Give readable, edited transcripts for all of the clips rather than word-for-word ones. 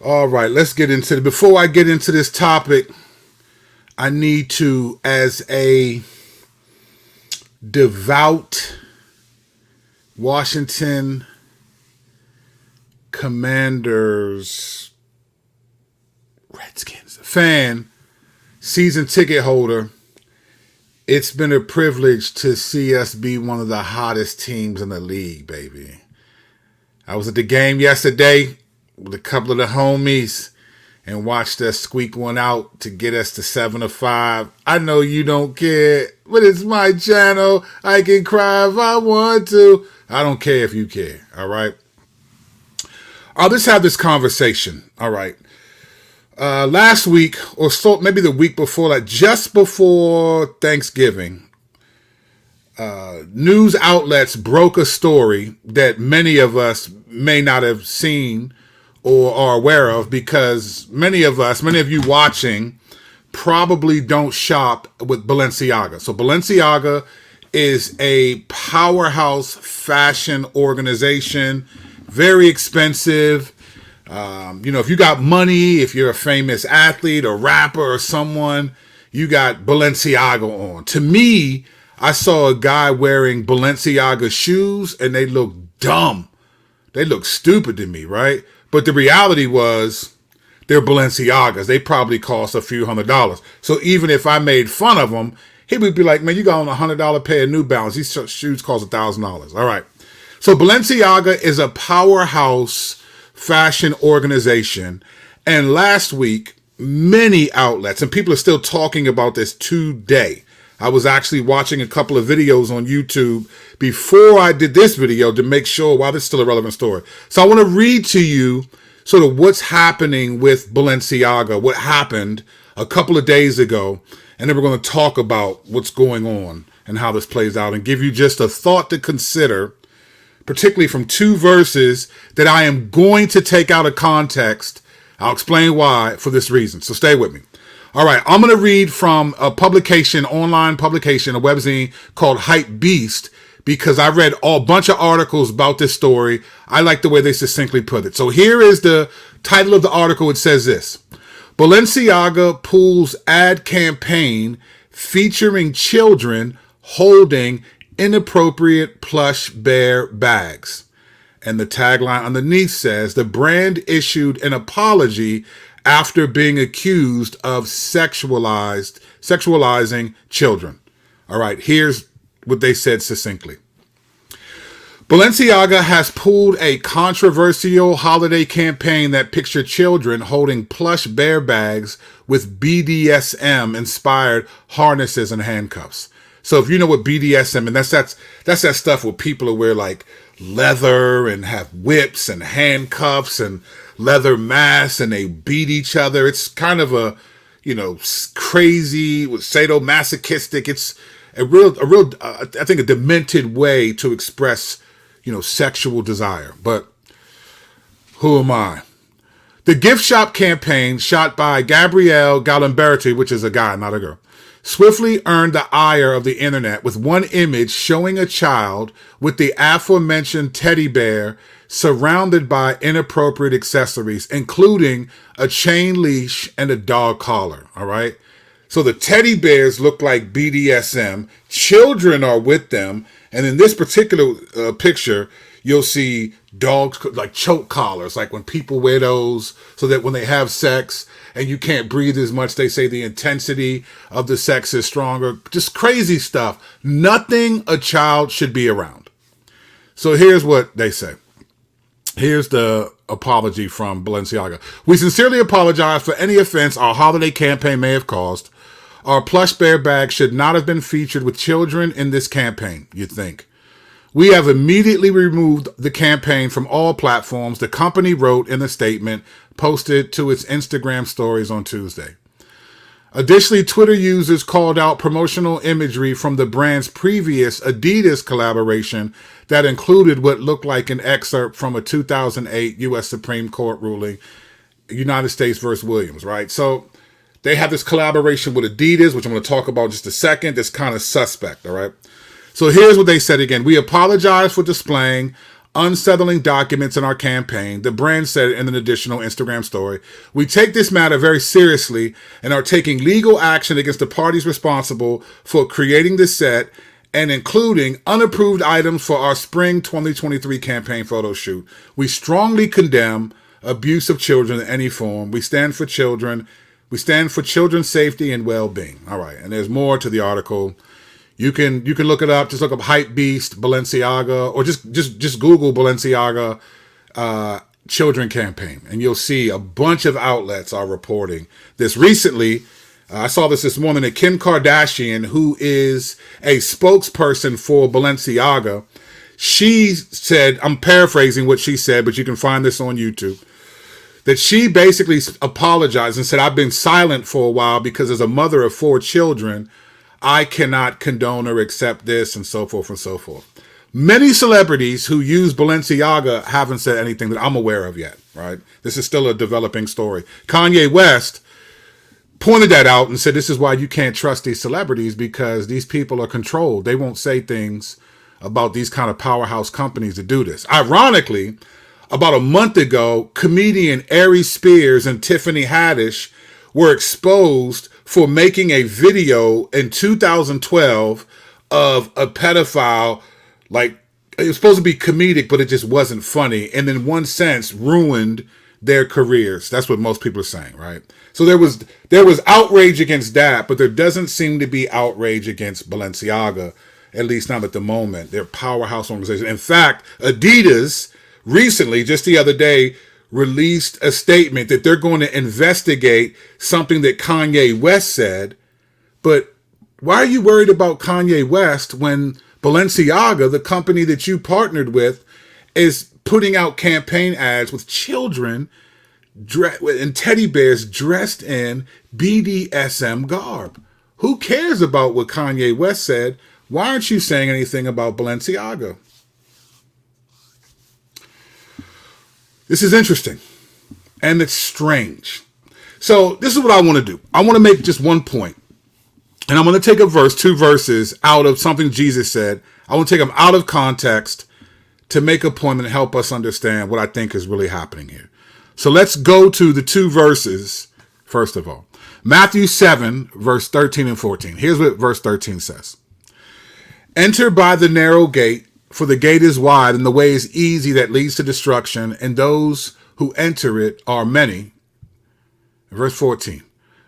All right, let's get into it. Before I get into this topic, I need to, as a devout Washington Commanders Redskins fan, season ticket holder, it's been a privilege to see us be one of the hottest teams in the league, baby. I was at the game yesterday with a couple of the homies and watched us squeak one out to get us to 7-5. I know you don't care, but it's my channel. I can cry if I want to. I don't care if you care, all right? Let's have this conversation, all right? Last week, or so maybe the week before, like just before Thanksgiving, news outlets broke a story that many of us may not have seen or are aware of, because many of you watching probably don't shop with Balenciaga. So Balenciaga is a powerhouse fashion organization, very expensive. If you got money, if you're a famous athlete or rapper or someone, you got Balenciaga on. To me, I saw a guy wearing Balenciaga shoes and they look dumb. They look stupid to me, right? But the reality was they're Balenciagas. They probably cost a few $100s. So even if I made fun of them, he would be like, man, you got on a $100 pair of New Balance. These shoes cost $1,000. All right. So Balenciaga is a powerhouse fashion organization. And last week, many outlets, and people are still talking about this today. I was actually watching a couple of videos on YouTube before I did this video to make sure, wow, this is still a relevant story. So I want to read to you sort of what's happening with Balenciaga, what happened a couple of days ago, and then we're going to talk about what's going on and how this plays out and give you just a thought to consider, particularly from two verses that I am going to take out of context. I'll explain why for this reason. So stay with me. All right, I'm going to read from a publication, online publication, a webzine called Hype Beast, because I read a bunch of articles about this story. I like the way they succinctly put it. So here is the title of the article. It says this: Balenciaga pulls ad campaign featuring children holding inappropriate plush bear bags. And the tagline underneath says, the brand issued an apology after being accused of sexualizing children. All right, here's what they said succinctly. Balenciaga has pulled a controversial holiday campaign that pictured children holding plush bear bags with BDSM-inspired harnesses and handcuffs. So if you know what BDSM, and that's that stuff where people will wear like leather and have whips and handcuffs and leather masks and they beat each other. It's kind of a, crazy, sadomasochistic. It's a real, I think a demented way to express, sexual desire. But who am I? The gift shop campaign, shot by Gabrielle Galimberti, which is a guy, not a girl, swiftly earned the ire of the internet with one image showing a child with the aforementioned teddy bear surrounded by inappropriate accessories, including a chain leash and a dog collar. All right. So the teddy bears look like BDSM. Children are with them. And in this particular picture, you'll see dogs like choke collars, like when people wear those so that when they have sex and you can't breathe as much, they say the intensity of the sex is stronger. Just crazy stuff. Nothing a child should be around. So here's what they say. Here's the apology from Balenciaga. We sincerely apologize for any offense our holiday campaign may have caused. Our plush bear bag should not have been featured with children in this campaign, you'd think. We have immediately removed the campaign from all platforms, the company wrote in a statement posted to its Instagram stories on Tuesday. Additionally, Twitter users called out promotional imagery from the brand's previous Adidas collaboration that included what looked like an excerpt from a 2008 U.S. Supreme Court ruling, United States versus Williams, right? So they have this collaboration with Adidas, which I'm going to talk about in just a second. That's kind of suspect, all right? So here's what they said again. We apologize for displaying unsettling documents in our campaign. The brand said in an additional Instagram story, "We take this matter very seriously and are taking legal action against the parties responsible for creating the set and including unapproved items for our spring 2023 campaign photo shoot. We strongly condemn abuse of children in any form. We stand for children. We stand for children's safety and well-being." All right, and there's more to the article. You can look it up. Just look up Hype Beast Balenciaga, or just Google Balenciaga children campaign, and you'll see a bunch of outlets are reporting this. Recently, I saw this morning, that Kim Kardashian, who is a spokesperson for Balenciaga, she said, I'm paraphrasing what she said, but you can find this on YouTube, that she basically apologized and said, "I've been silent for a while because as a mother of 4 children, I cannot condone or accept this," and so forth and so forth. Many celebrities who use Balenciaga haven't said anything that I'm aware of yet, right? This is still a developing story. Kanye West pointed that out and said, this is why you can't trust these celebrities, because these people are controlled. They won't say things about these kind of powerhouse companies that do this. Ironically, about a month ago, comedian Aries Spears and Tiffany Haddish were exposed for making a video in 2012 of a pedophile. Like, it was supposed to be comedic, but it just wasn't funny, and in one sense ruined their careers. That's what most people are saying, right? So there was outrage against that, but there doesn't seem to be outrage against Balenciaga, at least not at the moment. They're a powerhouse organization. In fact, Adidas recently, just the other day, released a statement that they're going to investigate something that Kanye West said. But why are you worried about Kanye West when Balenciaga, the company that you partnered with, is putting out campaign ads with children and teddy bears dressed in BDSM garb? Who cares about what Kanye West said? Why aren't you saying anything about Balenciaga? This is interesting, and it's strange. So this is what I want to do. I want to make just one point, and I'm going to take a verse, 2 verses out of something Jesus said. I want to take them out of context to make a point and help us understand what I think is really happening here. So let's go to the 2 verses, first of all. Matthew 7, verse 13 and 14. Here's what verse 13 says. "Enter by the narrow gate, for the gate is wide and the way is easy that leads to destruction, and those who enter it are many." Verse 14.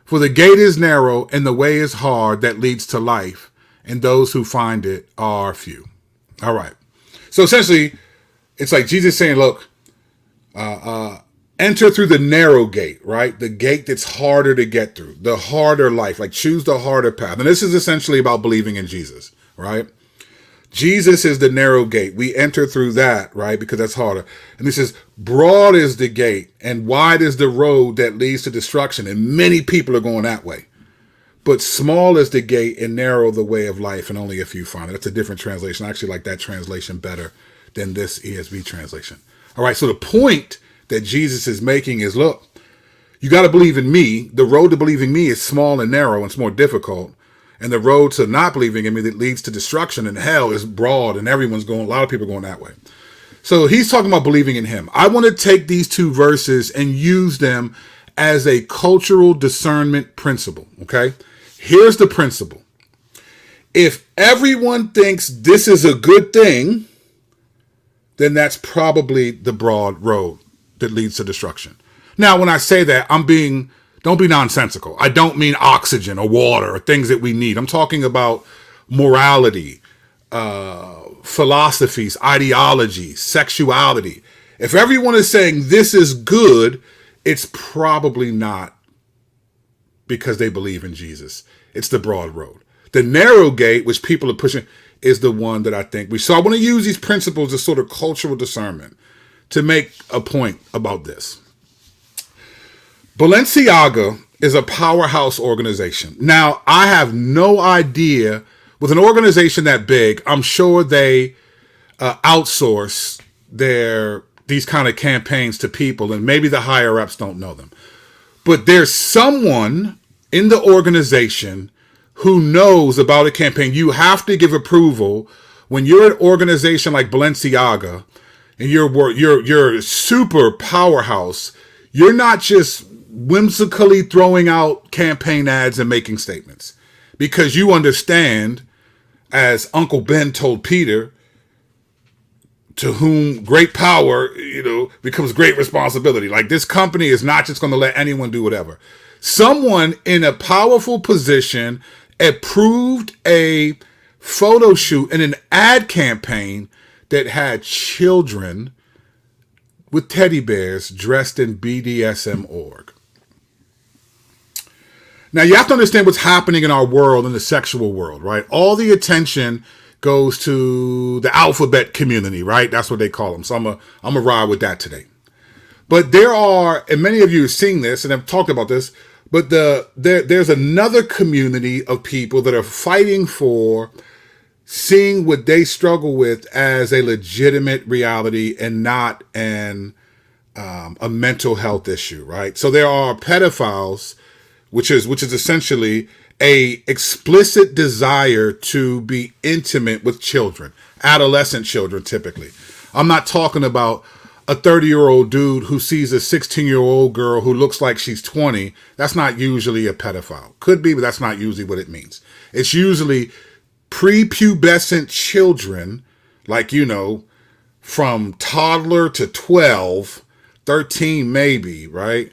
"For the gate is narrow and the way is hard that leads to life, and those who find it are few." All right. So essentially, it's like Jesus saying, look, enter through the narrow gate, right? The gate that's harder to get through, the harder life, like choose the harder path. And this is essentially about believing in Jesus, right? Jesus is the narrow gate. We enter through that, right? Because that's harder. And he says, broad is the gate and wide is the road that leads to destruction. And many people are going that way. But small is the gate and narrow the way of life, and only a few find it. That's a different translation. I actually like that translation better than this ESV translation. All right, so the point that Jesus is making is, look, you got to believe in me. The road to believing me is small and narrow, and it's more difficult. And the road to not believing in me that leads to destruction and hell is broad, and a lot of people are going that way. So he's talking about believing in him. I want to take these 2 verses and use them as a cultural discernment principle, okay? Here's the principle. If everyone thinks this is a good thing, then that's probably the broad road that leads to destruction. Now, when I say that, don't be nonsensical. I don't mean oxygen or water or things that we need. I'm talking about morality, philosophies, ideologies, sexuality. If everyone is saying this is good, it's probably not because they believe in Jesus. It's the broad road. The narrow gate, which people are pushing, is the one that I think so I want to use these principles as sort of cultural discernment to make a point about this. Balenciaga is a powerhouse organization. Now, I have no idea, with an organization that big, I'm sure they outsource these kind of campaigns to people, and maybe the higher ups don't know them. But there's someone in the organization who knows about a campaign. You have to give approval when you're an organization like Balenciaga. and you're a super powerhouse, you're not just whimsically throwing out campaign ads and making statements, because you understand, as Uncle Ben told Peter, to whom great power, becomes great responsibility. Like, this company is not just going to let anyone do whatever. Someone in a powerful position approved a photo shoot and an ad campaign that had children with teddy bears dressed in BDSM org. Now, you have to understand what's happening in our world, in the sexual world, right? All the attention goes to the alphabet community, right? That's what they call them. So I'm gonna ride with that today. But there are, and many of you have seen this and have talked about this, but there's another community of people that are fighting for seeing what they struggle with as a legitimate reality and not a mental health issue, right? So there are pedophiles, which is essentially a explicit desire to be intimate with children, adolescent children typically. I'm not talking about a 30-year-old dude who sees a 16-year-old girl who looks like she's 20. That's not usually a pedophile. Could be, but that's not usually what it means. It's usually prepubescent children, like, from toddler to 12, 13 maybe, right?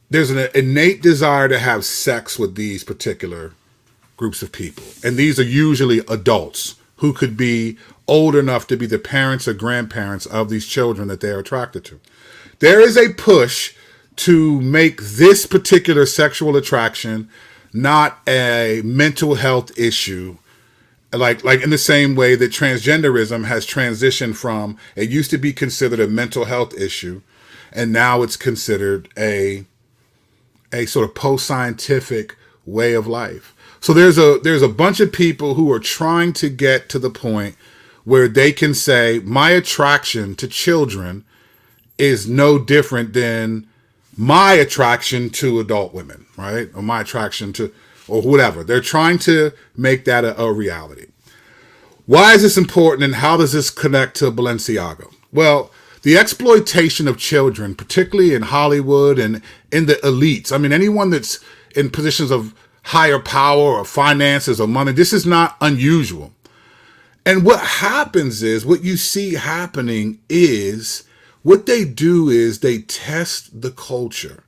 There's an innate desire to have sex with these particular groups of people. And these are usually adults who could be old enough to be the parents or grandparents of these children that they're attracted to. There is a push to make this particular sexual attraction not a mental health issue, like in the same way that transgenderism has transitioned from, it used to be considered a mental health issue, and now it's considered a sort of post-scientific way of life. So there's a bunch of people who are trying to get to the point where they can say, my attraction to children is no different than my attraction to adult women, right? Or my attraction to, or whatever. They're trying to make that a reality. Why is this important, and how does this connect to Balenciaga? Well, the exploitation of children, particularly in Hollywood and in the elites, I mean, anyone that's in positions of higher power or finances or money, this is not unusual. And what happens is, what you see happening is, what they do is they test the culture,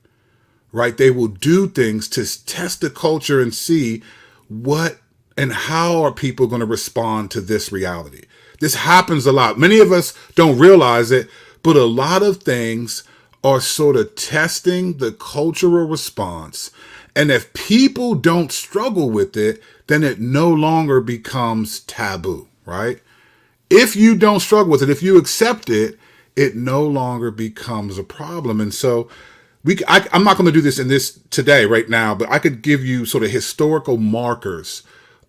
right? They will do things to test the culture and see what and how are people going to respond to this reality. This happens a lot. Many of us don't realize it, but a lot of things are sort of testing the cultural response. And if people don't struggle with it, then it no longer becomes taboo, right? If you don't struggle with it, if you accept it, it no longer becomes a problem. And so I'm not going to do this in this today, right now, but I could give you sort of historical markers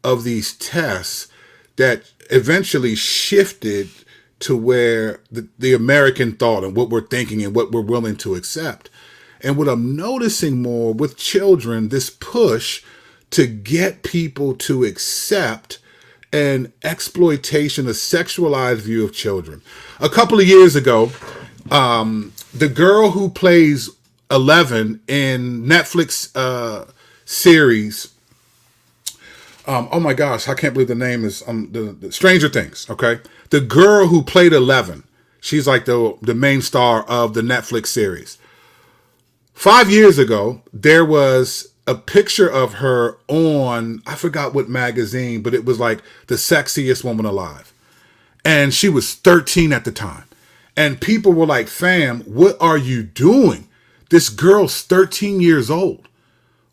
of these tests that eventually shifted to where the American thought and what we're thinking and what we're willing to accept. And what I'm noticing more with children, this push to get people to accept an exploitation, a sexualized view of children. A couple of years ago, the girl who plays 11 in Netflix series, oh my gosh, I can't believe the name is the Stranger Things, okay? The girl who played 11, she's like the main star of the Netflix series. 5 years ago, there was a picture of her on, I forgot what magazine, but it was like the sexiest woman alive. And she was 13 at the time. And people were like, fam, what are you doing? This girl's 13 years old.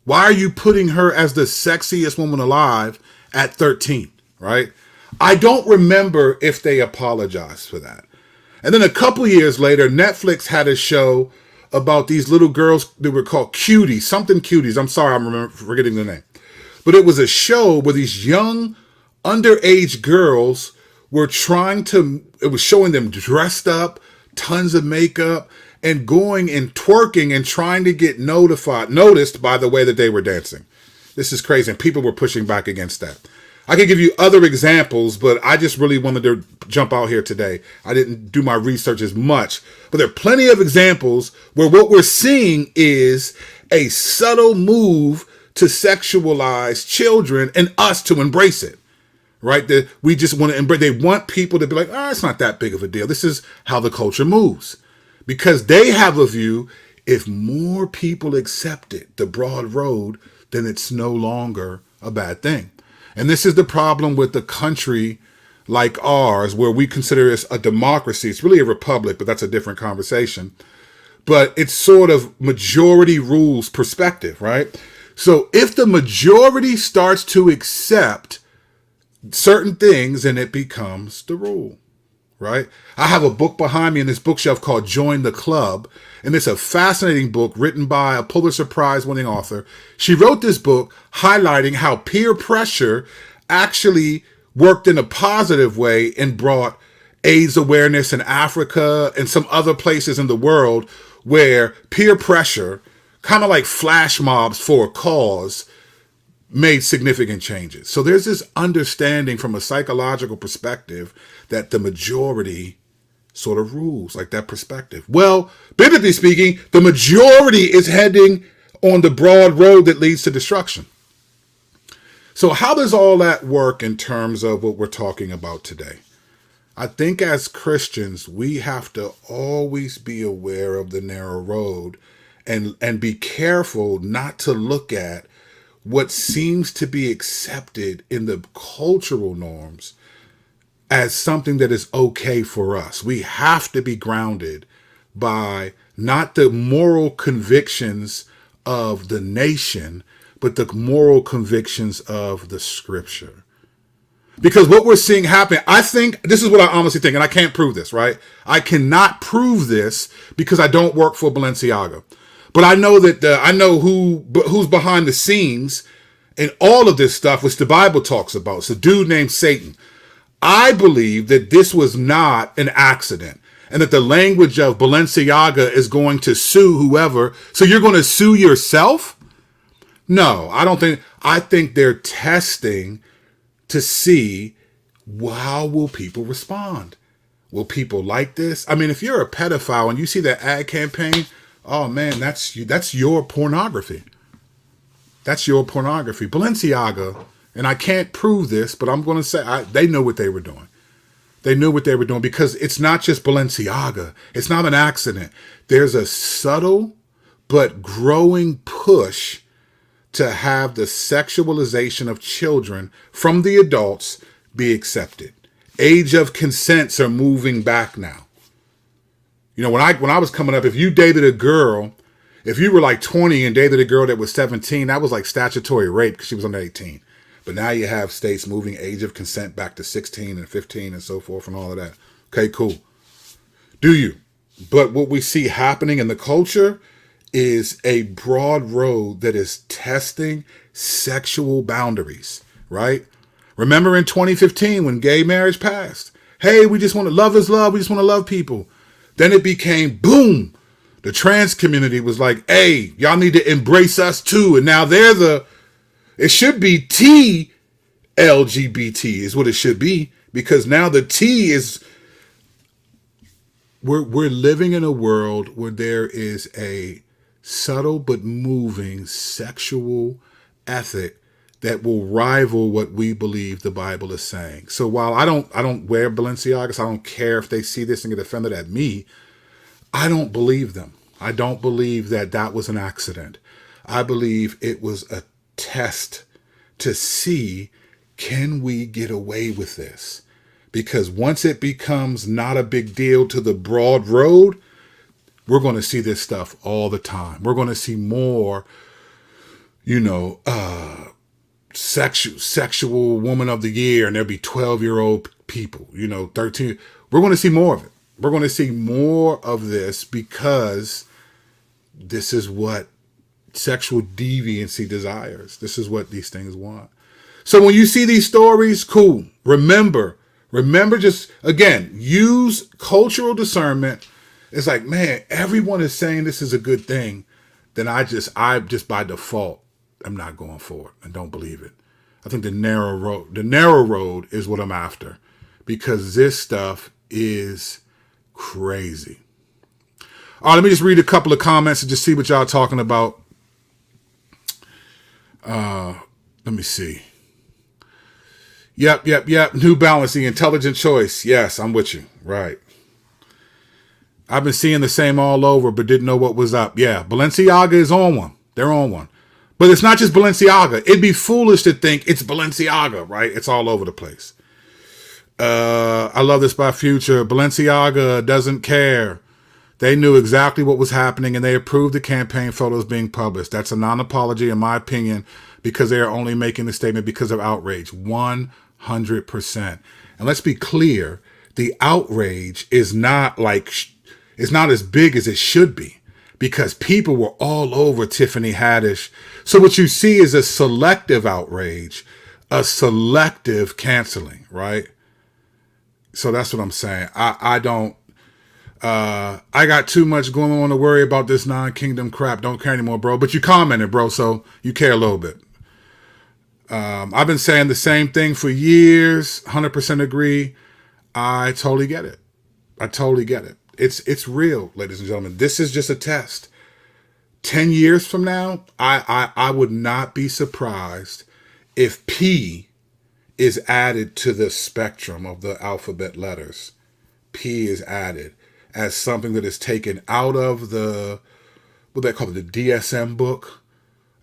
Why are you putting her as the sexiest woman alive at 13, right? I don't remember if they apologized for that. And then a couple years later, Netflix had a show about these little girls that were called Cuties, something Cuties. I'm sorry, I'm forgetting the name. But it was a show where these young, underage girls were it was showing them dressed up, tons of makeup, and going and twerking and trying to get noticed by the way that they were dancing. This is crazy, and people were pushing back against that. I could give you other examples, but I just really wanted to jump out here today. I didn't do my research as much, but there are plenty of examples where what we're seeing is a subtle move to sexualize children and us to embrace it. Right? That we just want to embrace. They want people to be like, it's not that big of a deal. This is how the culture moves. Because they have a view, if more people accept it, the broad road, then it's no longer a bad thing. And this is the problem with a country like ours, where we consider this a democracy. It's really a republic, but that's a different conversation. But it's sort of majority rules perspective, right? So if the majority starts to accept certain things, and it becomes the rule, right? I have a book behind me in this bookshelf called Join the Club, and it's a fascinating book written by a Pulitzer Prize winning author. She wrote this book highlighting how peer pressure actually worked in a positive way and brought AIDS awareness in Africa and some other places in the world where peer pressure, kind of like flash mobs for a cause, made significant changes. So there's this understanding from a psychological perspective that the majority sort of rules, like that perspective. Well, biblically speaking, the majority is heading on the broad road that leads to destruction. So how does all that work in terms of what we're talking about today? I think as Christians, we have to always be aware of the narrow road and be careful not to look at what seems to be accepted in the cultural norms as something that is okay for us. We have to be grounded by not the moral convictions of the nation, but the moral convictions of the scripture. Because what we're seeing happen, I think, this is what I honestly think, and I can't prove this, right? I cannot prove this because I don't work for Balenciaga. But I know that I know who's behind the scenes in all of this stuff, which the Bible talks about. It's a dude named Satan. I believe that this was not an accident, and that the language of Balenciaga is going to sue whoever. So you're going to sue yourself? No, I don't think. I think they're testing to see how will people respond. Will people like this? I mean, if you're a pedophile and you see that ad campaign, oh man, that's your pornography. That's your pornography. Balenciaga, and I can't prove this, but I'm going to say they know what they were doing. They knew what they were doing because it's not just Balenciaga. It's not an accident. There's a subtle but growing push to have the sexualization of children from the adults be accepted. Age of consents are moving back now. You know, when I was coming up, if you dated a girl, if you were like 20 and dated a girl that was 17, that was like statutory rape because she was under 18. But now you have states moving age of consent back to 16 and 15 and so forth and all of that. Okay, cool. Do you? But what we see happening in the culture is a broad road that is testing sexual boundaries, right? Remember in 2015 when gay marriage passed? Hey, we just want to love is love. We just want to love people. Then it became boom. The trans community was like, hey, y'all need to embrace us too. And now it should be T LGBT is what it should be, because now the T is, we're living in a world where there is a subtle but moving sexual ethic that will rival what we believe the Bible is saying. So while I don't wear Balenciagas, I don't care if they see this and get offended at me, I don't believe them. I don't believe that was an accident. I believe it was a test to see, can we get away with this? Because once it becomes not a big deal to the broad road, we're going to see this stuff all the time. We're going to see more, sexual woman of the year, and there'll be 12-year-old people, 13. We're going to see more of it. We're going to see more of this because this is what sexual deviancy desires. This is what these things want. So when you see these stories, cool. Remember, just, again, use cultural discernment. It's like, man, everyone is saying this is a good thing. Then I just by default, I'm not going for it and don't believe it. I think the narrow road is what I'm after, because this stuff is crazy. All right, let me just read a couple of comments and just see what y'all talking about. Let me see. Yep. New Balance, the intelligent choice. Yes, I'm with you. Right. I've been seeing the same all over, but didn't know what was up. Yeah, Balenciaga is on one. They're on one. But it's not just Balenciaga. It'd be foolish to think it's Balenciaga, right? It's all over the place. I love this by Future. Balenciaga doesn't care. They knew exactly what was happening, and they approved the campaign photos being published. That's a non-apology, in my opinion, because they are only making the statement because of outrage. 100%. And let's be clear, the outrage is not it's not as big as it should be, because people were all over Tiffany Haddish. So what you see is a selective outrage, a selective canceling, right? So that's what I'm saying. I got too much going on to worry about this non-kingdom crap. Don't care anymore, bro. But you commented, bro, so you care a little bit. I've been saying the same thing for years. 100% agree. I totally get it. It's real, ladies and gentlemen. This is just a test. 10 years from now, I would not be surprised if P is added to the spectrum of the alphabet letters. P is added as something that is taken out of what they call it, the DSM book,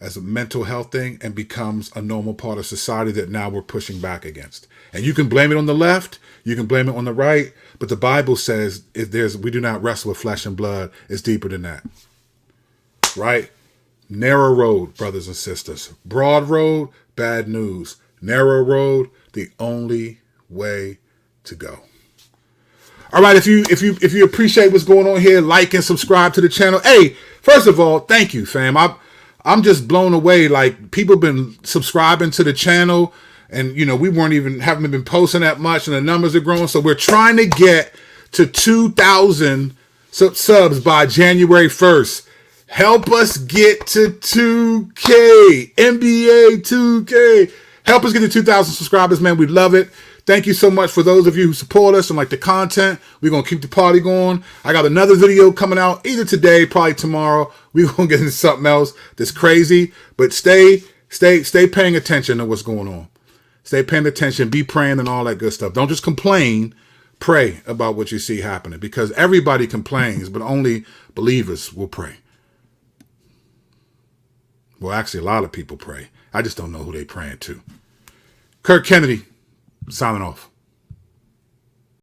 as a mental health thing, and becomes a normal part of society that now we're pushing back against. And you can blame it on the left, you can blame it on the right, but the Bible says we do not wrestle with flesh and blood. It's deeper than that. Right? Narrow road, brothers and sisters. Broad road, bad news. Narrow road, the only way to go. All right, if you appreciate what's going on here, like and subscribe to the channel. Hey, first of all, thank you, fam. I'm just blown away. Like, people have been subscribing to the channel, and we haven't been posting that much, and the numbers are growing. So we're trying to get to 2,000 subs by January 1st. Help us get to 2K. NBA 2K. Help us get to 2,000 subscribers, man. We love it. Thank you so much for those of you who support us and like the content. We're going to keep the party going. I got another video coming out either today, probably tomorrow. We're going to get into something else that's crazy. But stay paying attention to what's going on. Stay paying attention. Be praying and all that good stuff. Don't just complain. Pray about what you see happening, because everybody complains, but only believers will pray. Well, actually, a lot of people pray. I just don't know who they're praying to. Kirk Kennedy, signing off.